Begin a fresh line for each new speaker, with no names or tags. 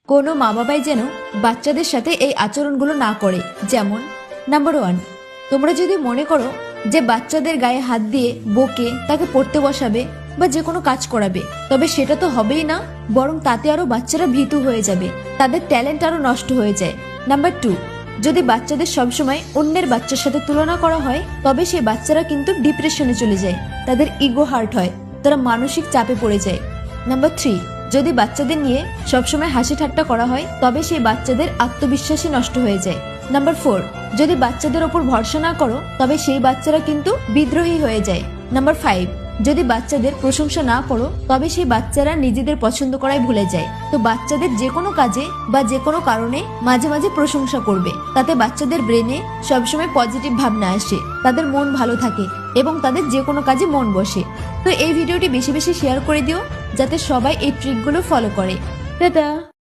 কোনো মা বাবাই যেন বাচ্চাদের সাথে এই আচরণগুলো না করে। যেমন নাম্বার 1, তোমরা যদি মনে করো যে বাচ্চাদের গায়ে হাত দিয়ে বকে তাকে পড়তে বসাবে বা যে কোনো কাজ করাবে, তবে সেটা তো হবেই না, বরং তাতে আরো বাচ্চারা ভীতু হয়ে যাবে, তাদের ট্যালেন্ট আরো নষ্ট হয়ে যায়। নাম্বার 2, যদি বাচ্চাদের সবসময় অন্যের বাচ্চার সাথে তুলনা করা হয়, তবে সেই বাচ্চারা কিন্তু ডিপ্রেশনে চলে যায়, তাদের ইগো হার্ট হয়, তারা মানসিক চাপে পড়ে যায়। নাম্বার 3, যদি বাচ্চাদের নিয়ে সবসময় হাসি ঠাট্টা করা হয়, তবে সেই বাচ্চাদের আত্মবিশ্বাসই নষ্ট হয়ে যায়। নাম্বার 4, যদি বাচ্চাদের ওপর ভরসা না করো, তবে সেই বাচ্চারা কিন্তু বিদ্রোহী হয়ে যায়। নাম্বার 5, যদি বাচ্চাদের প্রশংসা না করো, তবে সেই বাচ্চারা নিজেদের পছন্দ করাই ভুলে যায়। তো বাচ্চাদের যে কোনো কাজে বা যে কোনো কারণে মাঝে মাঝে প্রশংসা করবে, তাতে বাচ্চাদের ব্রেনে সবসময় পজিটিভ ভাবনা আসে, তাদের মন ভালো থাকে এবং তাদের যে কোনো কাজে মন বসে। তো এই ভিডিওটি বেশি বেশি শেয়ার করে দিও, যাতে সবাই এই ট্রিকগুলো ফলো করে। টাটা।